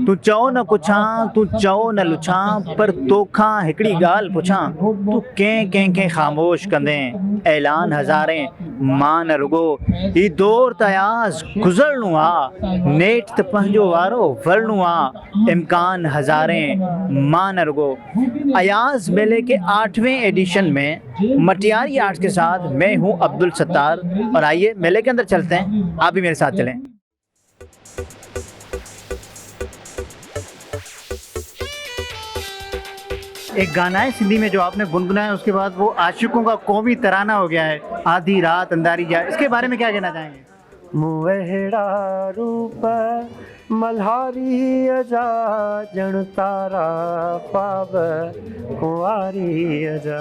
तू चओ न कुछां, तू चओ न लुछां, पर तोखां हिकिड़ी ॻाल्हि पुछां, तू कंहिं ख़ामोश कंदे ऐलान हज़ारें, मां न रुगो ही दौर त अयाज़ गुज़रणो आहे, नेठ त पंहिंजो वारो वरणो आहे, इम्कान हज़ारें, मां न रुगो। अयाज़ मेले के 8वें एडिशन में मटियारी आर्ट्स के साथ मैं हूं अब्दुल सत्तार, और आइए मेले के अंदर चलते हैं, आप भी मेरे साथ चलें। एक गाना है सिंधी में जो आपने गुनगुनाया, उसके बाद वो आशिकों का कौमी तराना हो गया है, आधी रात अंधारी जाए, इसके बारे में क्या कहना चाहेंगे? मुहड़ा रूप मल्हारी अजा जण तारा पाव कुंवारी अजा।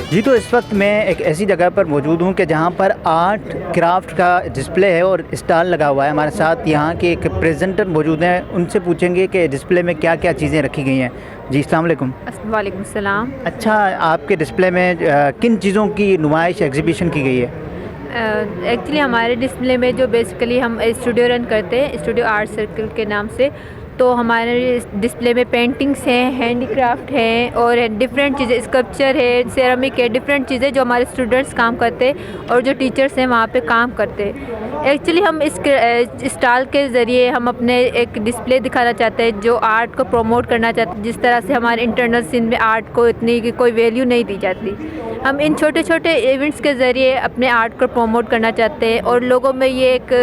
जी, तो इस वक्त मैं एक ऐसी जगह पर मौजूद हूँ कि जहाँ पर आर्ट क्राफ्ट का डिस्प्ले है और स्टॉल लगा हुआ है। हमारे साथ यहाँ के एक प्रेजेंटर मौजूद हैं, उनसे पूछेंगे कि डिस्प्ले में क्या क्या चीज़ें रखी गई हैं। जी, अस्सलाम वालेकुम। वालेकुम सलाम। अच्छा, आपके डिस्प्ले में किन चीज़ों की नुमाइश एग्जीबिशन की गई है? एक्चुअली हमारे डिस्प्ले में जो बेसिकली हम स्टूडियो रन करते हैं, स्टूडियो आर्ट सर्कल के नाम से, तो हमारे डिस्प्ले में पेंटिंग्स हैं, हैंडीक्राफ्ट हैं और डिफरेंट चीज़ें, स्कल्पचर है, सेरामिक है, डिफरेंट चीज़ें जो हमारे स्टूडेंट्स काम करते हैं और जो टीचर्स हैं वहाँ पे काम करते हैं। एक्चुअली हम इस स्टॉल के ज़रिए हम अपने एक डिस्प्ले दिखाना चाहते हैं जो आर्ट को प्रमोट करना चाहते हैं। जिस तरह से हमारे इंटरनल सीन में आर्ट को इतनी कोई वैल्यू नहीं दी जाती, हम इन छोटे छोटे इवेंट्स के ज़रिए अपने आर्ट को प्रमोट करना चाहते हैं और लोगों में ये एक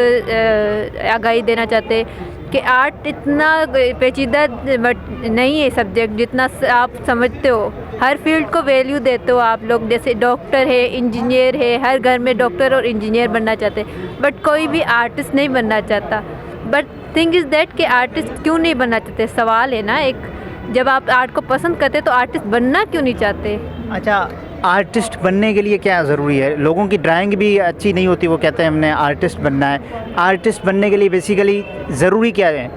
आगाही देना चाहते हैं कि आर्ट इतना पेचीदा नहीं है सब्जेक्ट जितना आप समझते हो। हर फील्ड को वैल्यू देते हो आप लोग, जैसे डॉक्टर है, इंजीनियर है, हर घर में डॉक्टर और इंजीनियर बनना चाहते हैं, बट कोई भी आर्टिस्ट नहीं बनना चाहता। बट थिंग इज़ दैट कि आर्टिस्ट क्यों नहीं बनना चाहते, सवाल है ना एक। जब आप आर्ट को पसंद करते तो आर्टिस्ट बनना क्यों नहीं चाहते? अच्छा, आर्टिस्ट बनने के लिए क्या ज़रूरी है? लोगों की ड्राइंग भी अच्छी नहीं होती, वो कहते हैं हमने आर्टिस्ट बनना है। आर्टिस्ट बनने के लिए बेसिकली ज़रूरी क्या है?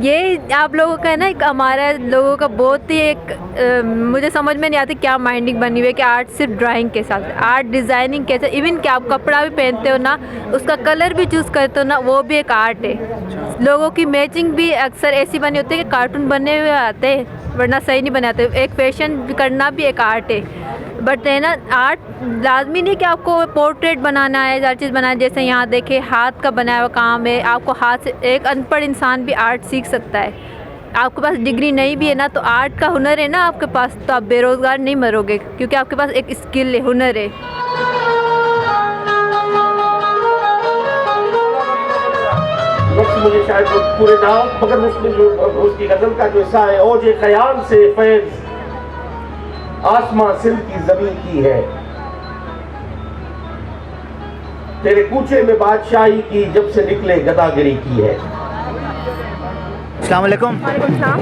ये आप लोगों का है ना, एक हमारा लोगों का बहुत ही एक मुझे समझ में नहीं आती क्या माइंडिंग बनी हुई है कि आर्ट सिर्फ ड्राइंग के साथ, आर्ट डिज़ाइनिंग के साथ, इवन कि आप कपड़ा भी पहनते हो ना, उसका कलर भी चूज़ करते हो ना, वो भी एक आर्ट है। लोगों की मैचिंग भी अक्सर ऐसी बनी होती है कि कार्टून बने हुए आते हैं वरना सही नहीं बनाते। एक फैशन करना भी एक आर्ट है। बट है ना, आर्ट लाजमी नहीं कि आपको पोर्ट्रेट बनाना है, हर चीज़ बनाना है। जैसे यहाँ देखे, हाथ का बनाया हुआ काम है, आपको हाथ से एक अनपढ़ इंसान भी आर्ट सीख सकता है। आपके पास डिग्री नहीं भी है ना, तो आर्ट का हुनर है ना आपके पास, तो आप बेरोज़गार नहीं मरोगे क्योंकि आपके पास एक स्किल है, हुनर है। मुझे शायद पूरे नाम, मगर उसकी गज़ल का जो हिस्सा है, ओजे ख़याल से फैज़ आसमां सिंध की ज़मीन की है, तेरे कूचे में बादशाही की जब से निकले गदागिरी की है। अस्सलाम वालेकुम। वालेकुम सलाम।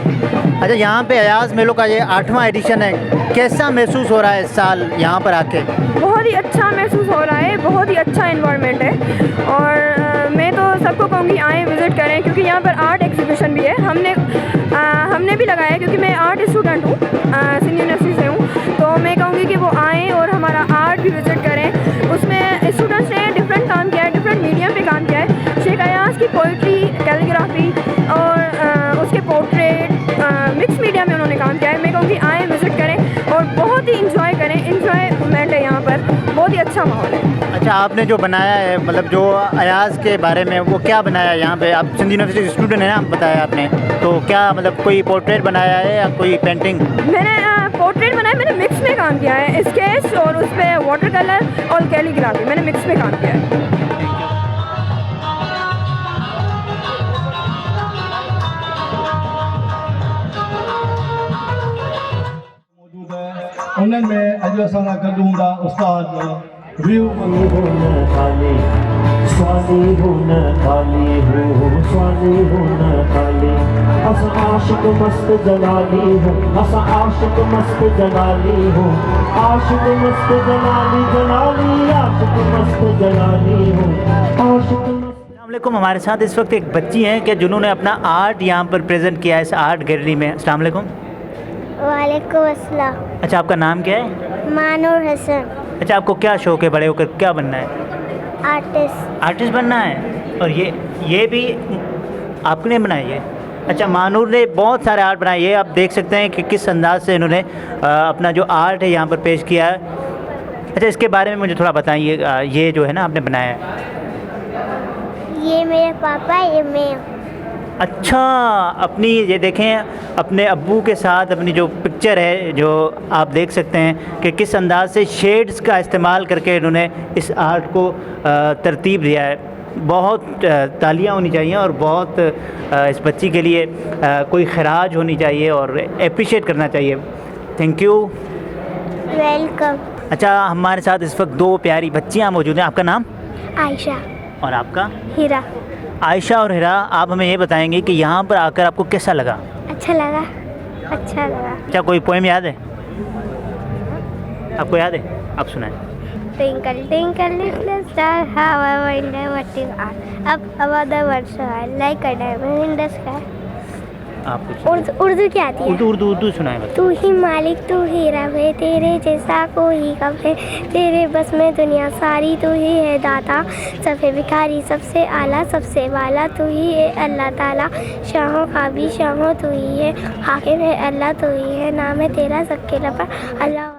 अच्छा, यहाँ पे अयाज़ मेलों का ये 8वां एडिशन है, कैसा महसूस हो रहा है इस साल यहाँ पर आके? बहुत ही अच्छा महसूस हो रहा है, बहुत ही अच्छा इन्वायरमेंट है और मैं तो सबको कहूँगी आएँ, विज़िट करें, क्योंकि यहाँ पर आर्ट एग्जीबिशन भी है। हमने भी लगाया क्योंकि मैं आर्ट स्टूडेंट हूँ, सिंध यूनिवर्सिटी से हूँ, तो मैं कहूँगी कि वो आएँ और हमारा आर्ट भी विज़िट करें। उसमें स्टूडेंट्स ने डिफरेंट काम किया है, डिफरेंट मीडियम पे काम किया है। शेख अयाज़ की पोइट्री, कैलीग्राफी और उसके पोर्ट्रेट, मिक्स मीडिया में उन्होंने काम किया है। मैं कहूँगी आएँ, विज़िट करें और बहुत ही इंजॉय करें। इंजॉयमेंट है यहाँ पर, बहुत ही अच्छा माहौल है। अच्छा, आपने जो बनाया है, मतलब जो अयाज़ के बारे में, वो क्या बनाया है यहाँ पे? आप सिंध यूनिवर्सिटी स्टूडेंट हैं ना, बताया आपने, तो क्या मतलब कोई पोर्ट्रेट बनाया है या कोई पेंटिंग? मैंने पोर्ट्रेट बनाया, मैंने मिक्स में काम किया है, स्केच और उस पर वाटर कलर और कैलीग्राफी, मैंने मिक्स में काम किया है। उन्हनि में अॼु असां सां गॾु हूंदा उस्ताद व्यू स्वानी हो न खाली हो, स्वानी हो न खाली, अस आशिक मस्त जलाली हो, अस आशिक मस्त जलाली हो, आशिक मस्त जलाली जलाली, आशिक मस्त जलाली हो, आशिक मस्त। अस्सलाम। हमारे साथ इस वक्त एक बच्ची हैं कि जिन्होंने अपना आर्ट यहाँ पर प्रेजेंट किया है इस आर्ट गैलरी में। अस्सलाम वालेकुम। वालेकुम अस्सलाम। अच्छा, आपका नाम क्या है? मानूर हसन। अच्छा, आपको क्या शौक़ है, बड़े होकर क्या बनना है? आर्टिस्ट। आर्टिस्ट बनना है। और ये भी आपने बनाई है? अच्छा, मानूर ने बहुत सारे आर्ट बनाए, ये आप देख सकते हैं कि किस अंदाज से इन्होंने अपना जो आर्ट है यहाँ पर पेश किया है। अच्छा, इसके बारे में मुझे थोड़ा बताइए, ये जो है ना आपने बनाया है। ये मेरे पापा, ये मैं। अच्छा, अपनी ये देखें अपने अब्बू के साथ अपनी जो पिक्चर है, जो आप देख सकते हैं कि किस अंदाज से शेड्स का इस्तेमाल करके इन्होंने इस आर्ट को तरतीब दिया है। बहुत तालियां होनी चाहिए और बहुत इस बच्ची के लिए कोई खराज होनी चाहिए और अप्रिशिएट करना चाहिए। Thank you, welcome. अच्छा, हमारे साथ इस वक्त दो प्यारी बच्चियां मौजूद हैं। आपका नाम? आयशा। और आपका? हीरा। आयशा और हिरा, आप हमें ये बताएंगे कि यहाँ पर आकर आपको कैसा लगा? अच्छा लगा, अच्छा लगा। क्या कोई पोएम याद है आपको? याद है? आप सुनाएं। Twinkle, twinkle, little star, how I wonder what you are. Up above the world so high, like a diamond in the sky. आप कुछ उर्दू क्या आती है? उर्दू सुनाएं बस। तू ही मालिक, तू ही रब है, तेरे जैसा कोई कब है, तेरे बस में दुनिया सारी, तू ही है दाता सबसे भिखारी, सबसे आला सबसे वाला, तू ही है अल्लाह ताला, शाहों का भी शाहों तू ही है, हाकिम है अल्लाह तू ही है, नाम है तेरा सबके लब अल्लाह।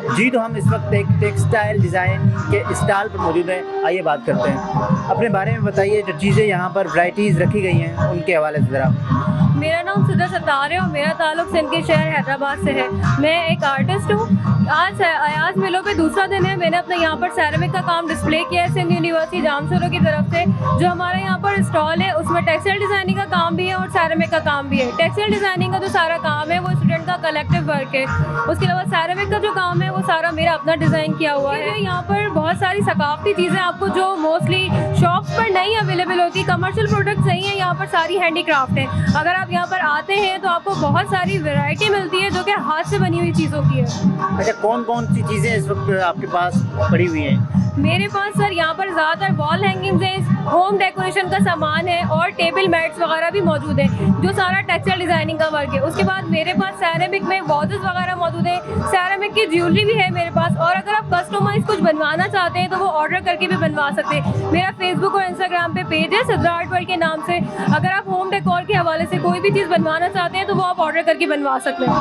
जी, तो हम इस वक्त एक टेक्सटाइल डिज़ाइन के स्टॉल पर मौजूद हैं। आइए बात करते हैं। अपने बारे में बताइए, जो चीज़ें यहाँ पर वैराइटीज़ रखी गई हैं उनके हवाले से ज़रा। मेरा नाम सिद्धा सत्तार है और मेरा ताल्लुक सिंध के शहर हैदराबाद से है। मैं एक आर्टिस्ट हूँ। आज अयाज मेलों पे दूसरा दिन है। मैंने अपने यहाँ पर सैरामिक का काम डिस्प्ले किया है सिंध यूनिवर्सिटी जामशोरो की तरफ से। जो हमारा यहाँ पर स्टॉल है उसमें टेक्सटाइल डिज़ाइनिंग का काम भी है और सैरामिक का काम भी है। टेक्सटाइल डिज़ाइनिंग का जो सारा काम है वो स्टूडेंट का कलेक्टिव वर्क है। उसके अलावा सैरामिक का जो काम है वो सारा मेरा अपना डिज़ाइन किया हुआ है। यहाँ पर बहुत सारी सकाफती चीज़ें आपको जो मोस्टली शॉप्स पर नहीं अवेलेबल होती, कमर्शियल प्रोडक्ट्स नहीं है, यहाँ पर सारी हैंडीक्राफ्ट है। अगर आप यहाँ पर आते हैं तो आपको बहुत सारी वैरायटी मिलती है जो कि हाथ से बनी हुई चीज़ों की है। अच्छा, कौन कौन सी चीज़ें इस वक्त आपके पास पड़ी हुई हैं? मेरे पास सर यहाँ पर ज़्यादातर वॉल हैंगिंग्स हैं, होम डेकोरेशन का सामान है और टेबल मैट्स वगैरह भी मौजूद है जो सारा टेक्सटाइल डिज़ाइनिंग का वर्क है। उसके बाद मेरे पास सैरामिक में वॉजेस वगैरह मौजूद है, सैरामिक की ज्वेलरी भी है मेरे पास। और अगर आप कस्टमाइज कुछ बनवाना चाहते हैं तो वो ऑर्डर करके भी बनवा सकते हैं। मेरा फेसबुक और इंस्टाग्राम पे पेज है सिद्धा आर्ट वर्ल्ड के नाम से। अगर आप होम डेकोर के हवाले से कोई भी चीज़ बनवाना चाहते हैं तो वो आप ऑर्डर करके बनवा सकते हैं।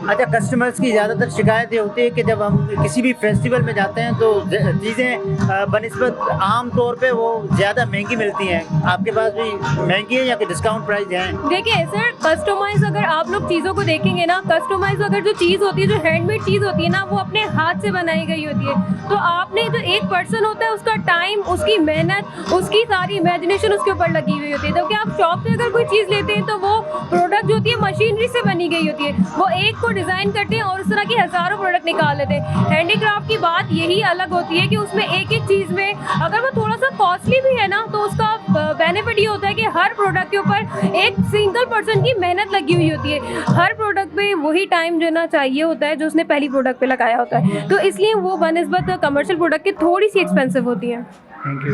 अच्छा, कस्टमर्स की ज़्यादातर शिकायत ये होती है कि जब हम किसी भी फेस्टिवल में जाते हैं तो चीज़ें बनिस्बत आम तौर पे वो ज़्यादा महंगी मिलती हैं। आपके पास भी महंगी है या कि डिस्काउंट प्राइस है? देखिए सर, कस्टमाइज अगर आप लोग चीज़ों को देखेंगे ना, कस्टमाइज अगर जो चीज़ होती है, जो हैंडमेड चीज़ होती है ना, वो अपने हाथ से बनाई गई होती है। तो आपने जो एक पर्सन होता है उसका टाइम, उसकी मेहनत, उसकी सारी इमेजिनेशन उसके ऊपर लगी हुई होती है। जबकि आप शॉप से अगर कोई चीज़ लेते हैं तो वो प्रोडक्ट जो होती है मशीनरी से बनी गई होती है। वो एक को डिज़ाइन करते हैं और उस तरह की हज़ारों प्रोडक्ट निकाल लेते हैं। हैंडीक्राफ्ट की बात यही अलग होती है कि उसमें एक एक चीज़ में अगर वो थोड़ा सा कॉस्टली भी है ना तो उसका बेनिफिट ये होता है कि हर प्रोडक्ट के ऊपर एक सिंगल पर्सन की मेहनत लगी हुई होती है। हर प्रोडक्ट पे वही टाइम जो ना चाहिए होता है जो उसने पहली प्रोडक्ट पे लगाया होता है। तो इसलिए वो बनिस्बत कमर्शियल प्रोडक्ट की थोड़ी सी एक्सपेंसिव होती है। Thank you.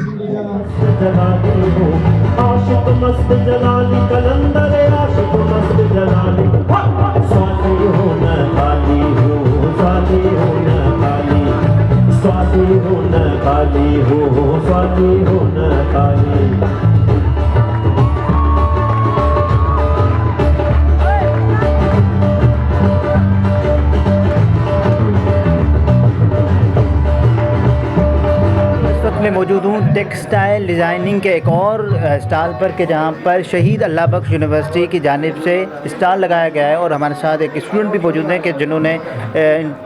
आशिक मस्त जलाली कलंदर, आशिक मस्त जलाली, स्वाति हो न खाली हो, स्वाति हो न खाली, स्वाति हो न खाली हो, स्वाति हो न खाली। में मौजूद हूँ टेक्सटाइल डिज़ाइनिंग के एक और स्टॉल पर के जहाँ पर शहीद अल्लाह बख्श यूनिवर्सिटी की जानिब से स्टॉल लगाया गया है और हमारे साथ एक स्टूडेंट भी मौजूद हैं कि जिन्होंने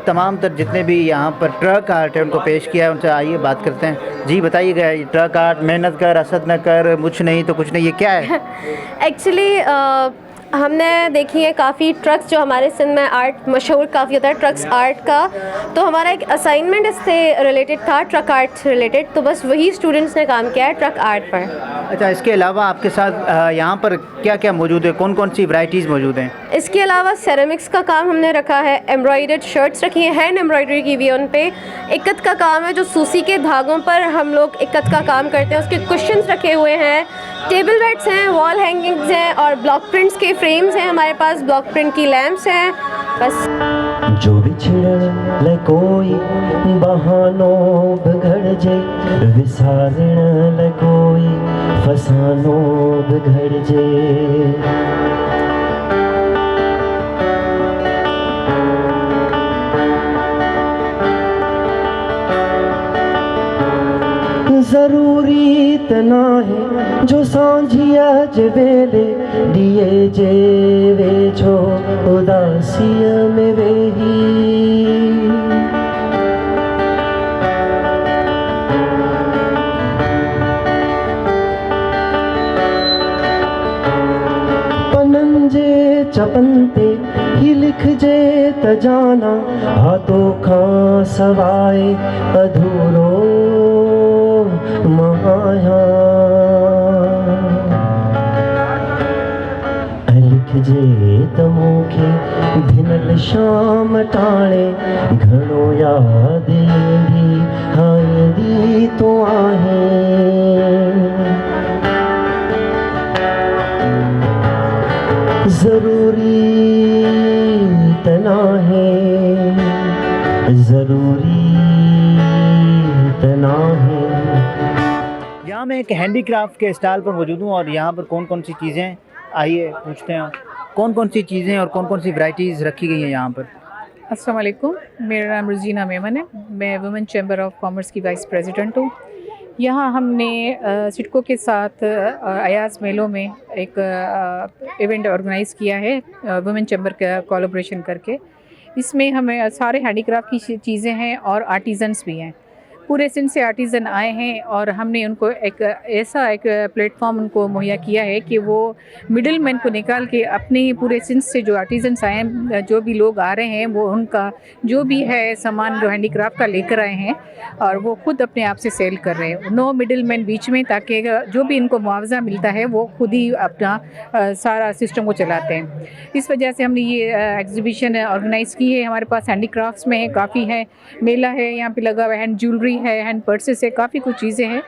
तमाम तर जितने भी यहाँ पर ट्रक आर्ट है उनको पेश किया है। उनसे आइए बात करते हैं। जी बताइएगा, ये ट्रक आर्ट मेहनत कर असद न कर मुझ नहीं तो कुछ नहीं, ये क्या है? एक्चुअली हमने देखी है काफ़ी ट्रक्स जो हमारे सिंध में आर्ट मशहूर काफ़ी होता है ट्रक्स आर्ट का, तो हमारा एक असाइनमेंट इससे रिलेटेड था ट्रक आर्ट से रिलेटेड, तो बस वही स्टूडेंट्स ने काम किया है ट्रक आर्ट पर। अच्छा, इसके अलावा आपके साथ यहाँ पर क्या क्या मौजूद है, कौन कौन सी वैरायटीज़ मौजूद हैं? इसके अलावा सेरेमिक्स का काम हमने रखा है, एम्ब्रॉयडर्ड शर्ट्स रखी हैं, हैंड एम्ब्रॉयडरी की हुई है उन पे, इक्कत का काम है जो सूसी के धागों पर हम लोग इक्कत का काम करते हैं, उसके कुशन्स रखे हुए हैं, टेबल बेड्स हैं, वॉल हैंगिंग्स हैं और ब्लॉक प्रिंट्स के फ्रेम्स हैं हमारे पास, ब्लॉक प्रिंट की लैंप्स हैं। बस जो बिछड़ ले कोई बहानो बिगड़ जे, विसारण ले कोई फसानो बिगड़ जे। ज़रूरी तना है जो सांझिया जे वेले दिए जे वेझो उदासीअ में वेही, पनन जे चपन ते ही लिखजे त जाना हाथों खां सवाए अधूरो माया, लिखजे त मूंखे भिनल शाम टाणे घणो याद ईंदी हायरी तो आहे। ज़रूरी तना है, ज़रूरी तना है। यहाँ मैं एक हैंडीक्राफ्ट के स्टॉल पर मौजूद हूँ और यहाँ पर कौन कौन सी चीज़ें, आइए पूछते हैं कौन कौन सी चीज़ें और कौन कौन सी वैरायटीज़ रखी गई हैं यहाँ पर। अस्सलाम वालेकुम, मेरा नाम रुजीना मेमन है, मैं वुमेन चैम्बर ऑफ कॉमर्स की वाइस प्रेसिडेंट हूँ। यहाँ हमने सिडको के साथ अयाज मेलों में एक इवेंट ऑर्गेनाइज़ किया है वुमेन चैम्बर का कोलैबोरेशन करके। इसमें हमें सारे हैंडीक्राफ्ट की चीज़ें हैं और आर्टिजन्स भी हैं, पूरे सिंध से आर्टिज़न आए हैं और हमने उनको एक ऐसा एक प्लेटफॉर्म उनको मुहैया किया है कि वो मिडिल मैन को निकाल के अपने पूरे सिंध से जो आर्टिजन्स आए हैं, जो भी लोग आ रहे हैं, वो उनका जो भी है सामान जो हैंडीक्राफ्ट का लेकर आए हैं और वो खुद अपने आप से सेल कर रहे हैं, नो मिडिल मैन बीच में, ताकि जो भी इनको मुआवजा मिलता है वो खुद ही अपना सारा सिस्टम को चलाते हैं। इस वजह से हमने ये एग्जीबिशन ऑर्गेनाइज़ की है। हमारे पास हैंडीक्राफ्ट्स में है, काफ़ी है, मेला है यहाँ पे लगा हुआ है, हैंड ज्वेलरी है, हैंड पर्सेस है, काफ़ी कुछ चीज़ें हैं।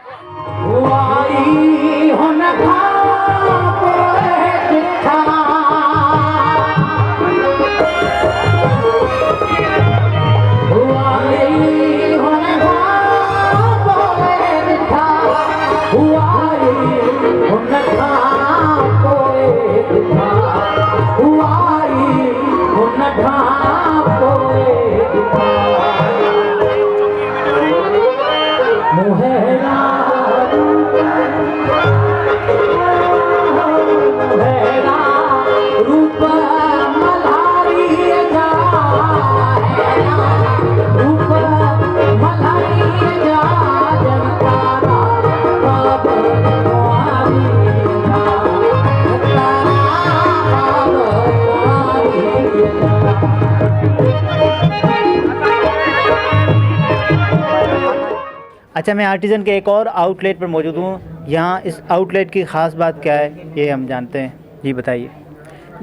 अच्छा, मैं आर्टिज़न के एक और आउटलेट पर मौजूद हूँ। यहाँ इस आउटलेट की ख़ास बात क्या है ये हम जानते हैं, जी बताइए।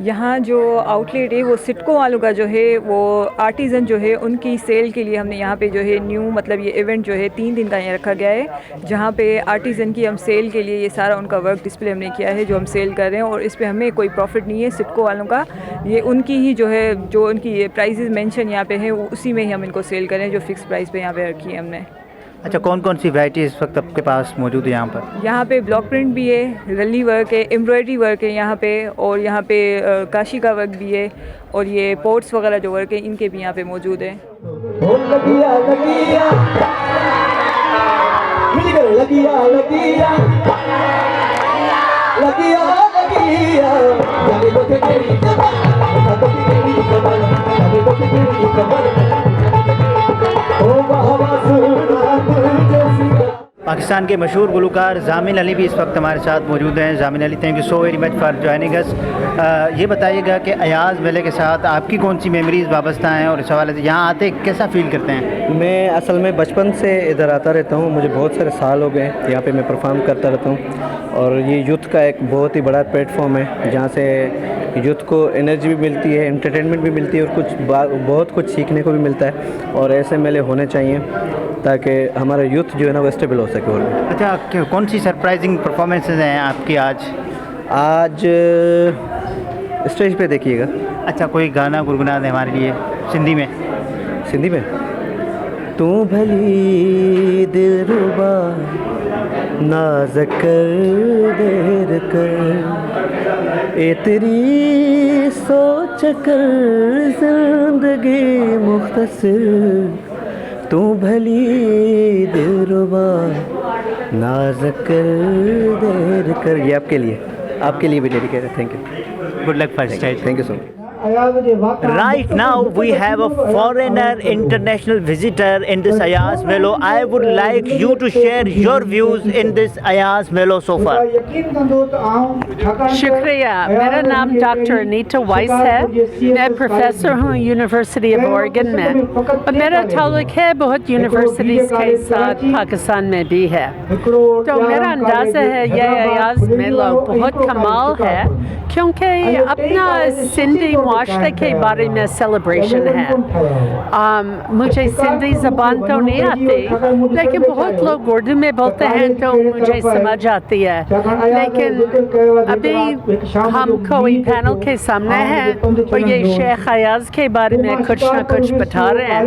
यहाँ जो आउटलेट है वो सिडको वालों का जो है वो आर्टिज़न जो है उनकी सेल के लिए हमने यहाँ पे जो है न्यू मतलब ये इवेंट जो है 3 दिन का यहाँ रखा गया है, जहाँ पे आर्टिज़न की हम सेल के लिए ये सारा उनका वर्क डिस्प्ले हमने किया है जो हम सेल कर रहे हैं, और इस पर हमें कोई प्रॉफिट नहीं है सिडको वालों का, ये उनकी ही जो है जो उनकी ये प्राइजेज़ मेंशन यहाँ पे है उसी में ही हम इनको सेल करें जो फ़िक्स प्राइस पर यहाँ पर रखी है हमने। अच्छा, कौन कौन सी वैरायटी इस वक्त आपके पास मौजूद है यहाँ पर? यहाँ पे ब्लॉक प्रिंट भी है, रली वर्क है, एम्ब्रॉयडरी वर्क है यहाँ पे, और यहाँ पे काशी का वर्क भी है, और ये पोर्ट्स वगैरह जो वर्क है इनके भी यहाँ पे मौजूद है। जिगर लगिया लगिया लगिया लगिया जाने को तेरी खबर जाने को तेरी खबर जाने को तेरी खबर ओ बाबा सुना तुझे पाकिस्तान के मशहूर गुलकार ज़ामिन अली भी इस वक्त हमारे साथ मौजूद हैं। Zamin Ali, thank you so very much for joining us. ये बताइएगा कि अयाज़ मेले के साथ आपकी कौन सी मेमोरीज़ वाबस्ता हैं और इस हवाले से यहाँ आते कैसा फ़ील करते हैं? मैं असल में बचपन से इधर आता रहता हूँ, मुझे बहुत सारे साल हो गए यहाँ पे मैं परफॉर्म करता रहता हूँ और ये यूथ का एक बहुत ही बड़ा प्लेटफॉर्म है जहाँ से यूथ को एनर्जी भी मिलती है, एंटरटेनमेंट भी मिलती है और बहुत कुछ सीखने को भी मिलता है और ऐसे मेले होने चाहिए ताकि हमारा यूथ जो है ना वो स्टेबल हो सके। और अच्छा, कौन सी सरप्राइजिंग परफॉर्मेंसेज हैं आपकी आज? स्टेज पे देखिएगा। अच्छा, कोई गाना गुनगुना दें हमारे लिए सिंधी में। सिंधी में तू भली दिलरुबा नाज कर देर कर ए तेरी सोच कर जिंदगी मुख्तसर तू भली दिलरुबा नाज कर देर कर। ये आपके लिए भी डेडिकेट है। Thank you, good luck for stage. Thank you so much. Right now we have a foreigner international visitor in this Ayaz Melo. I would like you to share your views in this Ayaz Melo so far. शुक्रिया। मेरा नाम doctor Anita vice है। मैं professor हूँ university of Oregon में और मेरा ताल्लुक है बहुत यूनिवर्सिटीज़ के साथ पाकिस्तान में भी है। तो मेरा अंदाज़ा है यह अयाज़ मेला बहुत कमाल है क्योंकि अपना सिंधी माशरे के बारे में सेलिब्रेशन है। मुझे सिंधी ज़बान तो नहीं आती लेकिन बहुत लोग उर्दू में बोलते हैं तो मुझे समझ आती है। लेकिन अभी हम कोई पैनल के सामने हैं और ये शेख अयाज़ के बारे में कुछ ना कुछ बता रहे हैं।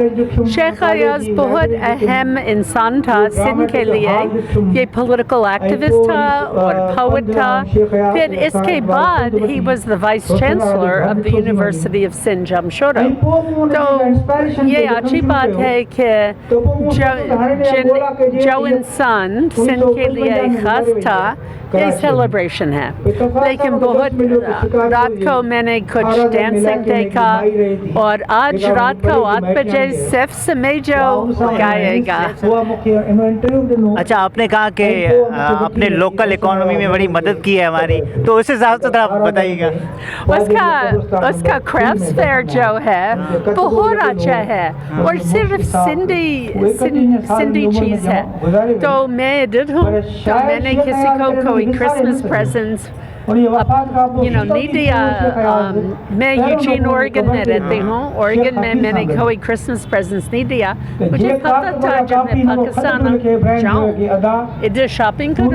शेख अयाज़ बहुत अहम इंसान था सिंध के लिए। ये पॉलिटिकल एक्टिविस्ट था और पोएट था। फिर इसके बाद he was the vice chancellor of the University of Sindh Jamshora। तो ये अच्छी बात है कि जो इंसान सिंध के लिए खास था ये सेलिब्रेशन है। लेकिन बहुत रात को मैंने कुछ डांसिंग देखा और आज रात को 8 बजे सिर्फ समेजो गाएगा। अच्छा, आपने कहा कि अपने लोकल इकोनॉमी में बड़ी मदद की है हमारी, तो उस हिसाब से थोड़ा बताइएगा। उसका क्राफ्ट्स फेयर जो है बहुत अच्छा है और सिर्फ सिंधी चीज़ है। तो मैं इधर हूँ तो मैंने किसी को कोई क्रिसमस प्रेजेंट्स नहीं दिया। मैं यूजीन ओरेगन में रहती हूँ। ओरेगन में मैंने कोई क्रिसमस प्रेजेंट्स नहीं दिया। मुझे पता था जब मैं पाकिस्तान जाऊँ इधर शॉपिंग करूँ।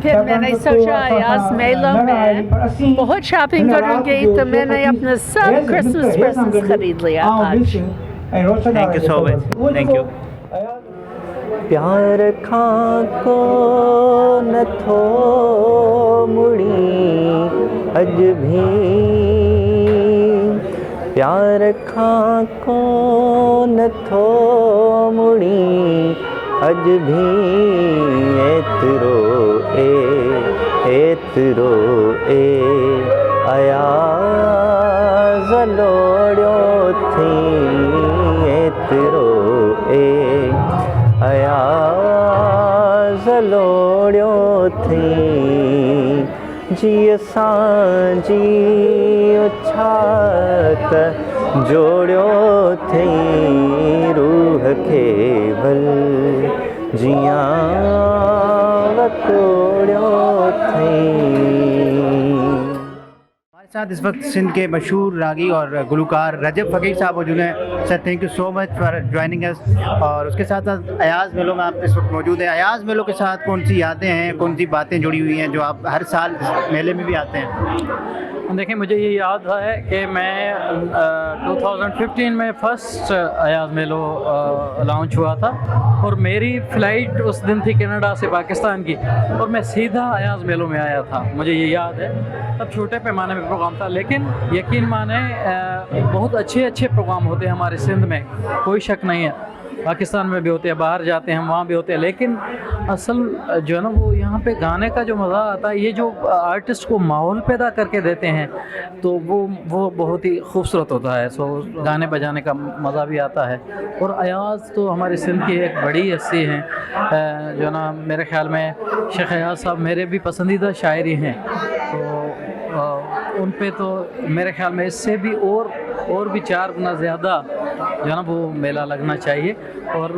फिर मैंने सोचा अयाज़ मेला में बहुत शॉपिंग करूँगी तो मैंने अपने सब क्रिसमस प्रेजेंट्स खरीद लिया आज। Thank you so much. Thank you. प्यार खां को न थो मुड़ी अज भी प्यार खां को न थो मुड़ी अज भी एतिरो अयाज़ लोड़ियो थी एतिरो अयाज़ लोड़ियो थी जी सांजी उछात जोड़ियो थी रूह के भल जिया वतोड़ियो थी। साथ इस वक्त सिंध के मशहूर रागी और गुलकार रजब फ़कीर साहब मौजूद हैं। Sir, thank you so much for joining us. और उसके साथ साथ अयाज़ मेलों में आप इस वक्त मौजूद हैं। अयाज़ मेलों के साथ कौन सी यादें हैं, कौन सी बातें जुड़ी हुई हैं जो आप हर साल मेले में भी आते हैं? देखिए, मुझे ये याद है कि मैं 2015 में फ़र्स्ट अयाज़ मेलो लॉन्च हुआ था और मेरी फ़्लाइट उस दिन थी कनाडा से पाकिस्तान की और मैं सीधा अयाज़ मेलों में आया था। मुझे ये याद है, तब छोटे पैमाने में प्रोग्राम था लेकिन यकीन माने बहुत अच्छे प्रोग्राम होते हैं हमारे सिंध में, कोई शक नहीं है। पाकिस्तान में भी होते हैं, बाहर जाते हैं वहाँ भी होते हैं, लेकिन असल जो है ना वो यहाँ पे गाने का जो मज़ा आता है, ये जो आर्टिस्ट को माहौल पैदा करके देते हैं तो वो बहुत ही खूबसूरत होता है। सो गाने बजाने का मज़ा भी आता है। और अयाज़ तो हमारे सिंध की एक बड़ी हस्ती हैं, जो है ना मेरे ख्याल में शेख अयाज़ साहब मेरे भी पसंदीदा शायरी हैं, तो उन पे तो मेरे ख्याल में इससे भी और भी 4 गुना ज़्यादा जो है ना वो मेला लगना चाहिए। और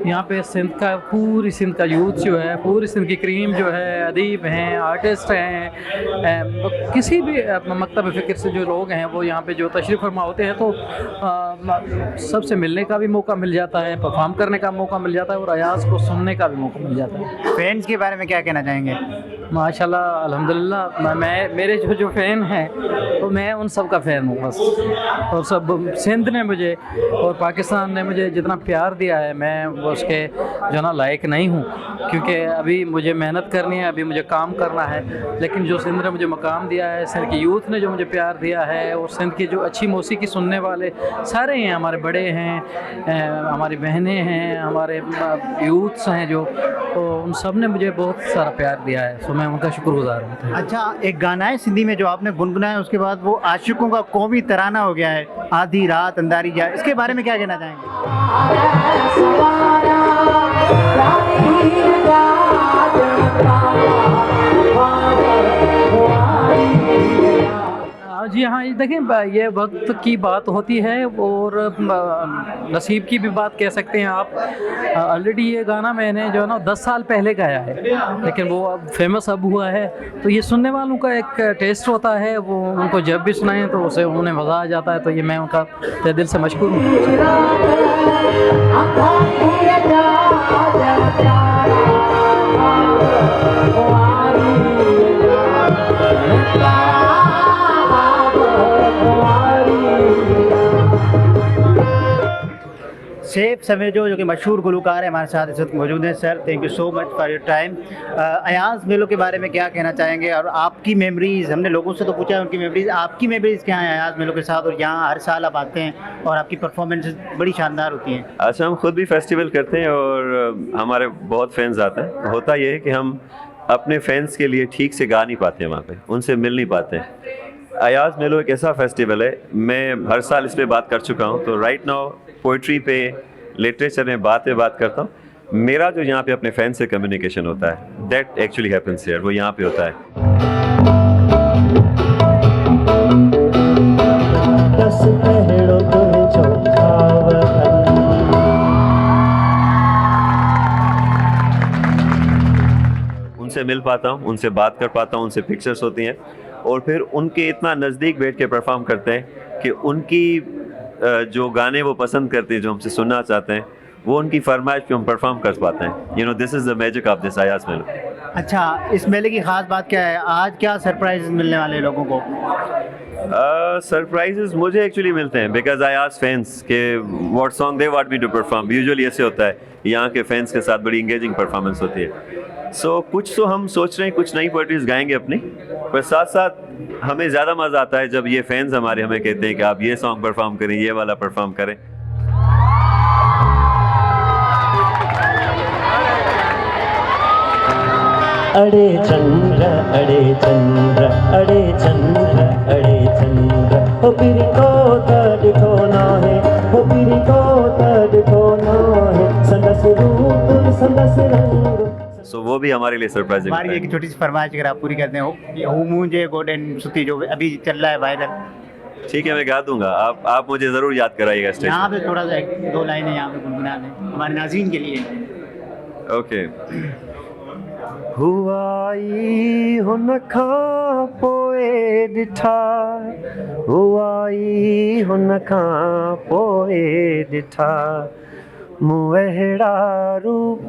यहाँ पे सिंध का पूरी सिंध का यूथ जो है, पूरी सिंध की क्रीम जो है, अदीब हैं, आर्टिस्ट हैं, किसी भी मकतब फ़िक्र से जो लोग हैं वो यहाँ पे जो तशरीफ़ फरमा होते हैं तो सबसे मिलने का भी मौका मिल जाता है, परफॉर्म करने का मौका मिल जाता है और अयाज़ को सुनने का भी मौका मिल जाता है। फैंस के बारे में क्या कहना चाहेंगे? माशाल्लाह अल्हम्दुलिल्लाह, मेरे जो फ़ैन हैं तो मैं उन सब का फ़ैन हूँ बस। और सब सिंध ने मुझे और पाकिस्तान ने मुझे जितना प्यार दिया है, मैं उसके जो ना लायक नहीं हूँ, क्योंकि अभी मुझे मेहनत करनी है, अभी मुझे काम करना है। लेकिन जो सिंध ने मुझे मकाम दिया है, सिंध की यूथ ने जो मुझे प्यार दिया है, और सिंध की जो अच्छी मौसीकी सुनने वाले सारे हैं, हमारे बड़े हैं, हमारी बहनें हैं, हमारे यूथ्स हैं जो, तो उन सब ने मुझे बहुत सारा प्यार दिया है। सो मैं उनका शुक्रगुजार हूँ। अच्छा, एक गाना है सिंधी में जो आपने गुनगुनाया, उसके बाद वो आशिकों का कौमी तराना हो गया है, आधी रात अंधारी जा, इसके बारे में क्या कहना चाहेंगे? जी हाँ, देखिए ये वक्त की बात होती है और नसीब की भी बात कह सकते हैं आप। ऑलरेडी ये गाना मैंने जो है ना 10 साल पहले गाया है, लेकिन वो अब फेमस अब हुआ है, तो ये सुनने वालों का एक टेस्ट होता है, वो उनको जब भी सुनाएं तो उसे उन्हें मज़ा आ जाता है। तो ये मैं उनका तहे दिल से मशकूर हूँ। सैफ समेजो जो कि मशहूर गुलकार है, हमारे साथ इस वक्त मौजूद हैं। Sir, thank you so much for your time. Ayaz मेलों के बारे में क्या कहना चाहेंगे, और आपकी मेमोरीज़, हमने लोगों से तो पूछा है उनकी मेमोरीज़, आपकी मेमोरीज़ क्या हैं अयाज़ मेलों के साथ? और यहाँ हर साल आप आते हैं और आपकी परफॉर्मेंस बड़ी शानदार होती हैं। अच्छा, हम खुद भी फेस्टिवल करते हैं और हमारे बहुत फैंस आते हैं। होता ये है कि हम अपने फैंस के लिए ठीक से गा नहीं पाते हैं, वहाँ पे उनसे मिल नहीं पाते हैं। अयाज़ मेलो एक ऐसा फेस्टिवल है, मैं हर साल इस पर बात कर चुका हूँ, तो राइट नाउ पोइट्री पे, लिटरेचर में बात करता हूँ। मेरा जो यहाँ पे अपने फैन से कम्युनिकेशन होता है, दैट एक्चुअली हैपेंस हियर, वो यहाँ पे होता है। उनसे मिल पाता हूँ, उनसे बात कर पाता हूँ, उनसे पिक्चर्स होती हैं, और फिर उनके इतना नज़दीक बैठ के परफॉर्म करते हैं कि उनकी जो गाने वो पसंद करते हैं, जो हमसे सुनना चाहते हैं, वो उनकी फरमाइश पे हम परफॉर्म कर पाते हैं। You know, this is the magic of this Ayaz मेला। अच्छा, इस मेले की ख़ास बात क्या है? आज क्या सरप्राइज मिलने वाले लोगों को? सरप्राइजेस मुझे एक्चुअली मिलते हैं, बिकॉज आई आस्क फैंस के what song they want me to perform. Usually ऐसे होता है, यहाँ के फैंस के साथ बड़ी इंगेजिंग परफॉर्मेंस होती है। सो कुछ तो हम सोच रहे हैं, कुछ नई पोएट्रीज गाएंगे अपनी, पर साथ साथ हमें ज़्यादा मज़ा आता है जब ये फैंस हमारे हमें कहते हैं कि आप ये सॉन्ग परफॉर्म करें, ये वाला परफॉर्म करें। अड़े चंद्र अड़े चंद्र अड़े चंद्र अड़े चंद्र, हो पिरी को देखो ना है, हो पिरी को देखो ना है, संदस रूप संदस रंग। सो वो भी हमारे लिए सरप्राइजिंग है। हमारी एक छोटी सी फरमाइश अगर आप पूरी करते हो, मुझे गोल्डन सुती जो अभी चल रहा है वायरल। ठीक है, मैं गा दूंगा, आप मुझे ज़रूर याद कराइएगा स्टेज। यहाँ पे थोड़ा सा 1-2 लाइनें यहाँ पे गुनगुना दें हमारे नाज़रीन के लिए। ओके। हुआई हुन खां पोए ॾिठा, हुआई हुन खां पोए ॾिठा, मूं अहिड़ा रूप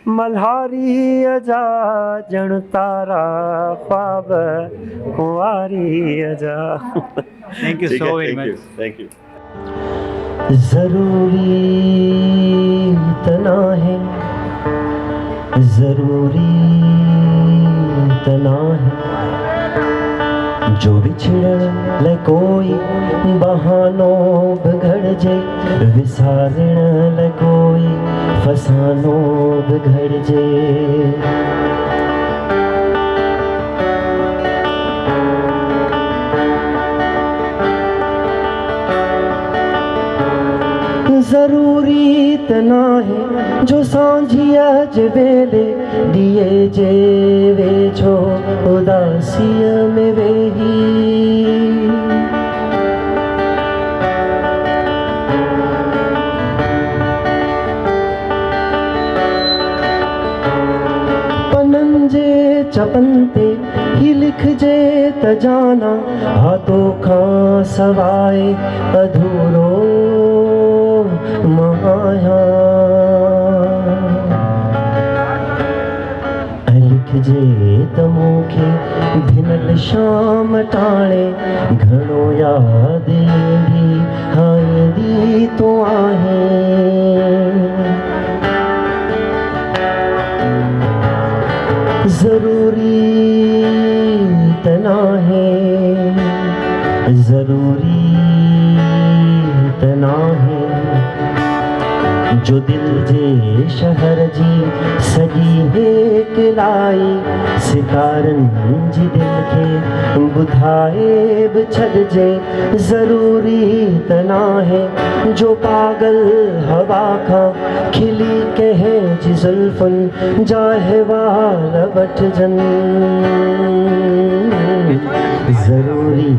मल्हारीअ जा, ॼण तारा ख्वाब कुंवारीअ जा। Thank you so very much. Thank you. ज़रूरी तना है, ज़रूरी तना है, जो बिछड़ ले कोई बहानो बिगड़ जे विसारण ले कोई फसानो बिगड़ जे जरूरी तना है जो सांझिया जवेले दिए जे वे छो उदासिया में वेही पनन जे चपनते ही लिख जे तजाना हाथों का सवाए अधूरो माया लिख जे तमोखे भिनल शाम टाणे घणो याद ईंदी हाईंदी तो आहे जरूरी तना है जरूरी तना है जो दिल जे शहर जी सजी है किलाई सितारन जी दिल के बुधाए बिछड़ जे जरूरी तना है जो पागल हवा का खिली कहे जी जुल्फन जाहे वाल बट जन जरूरी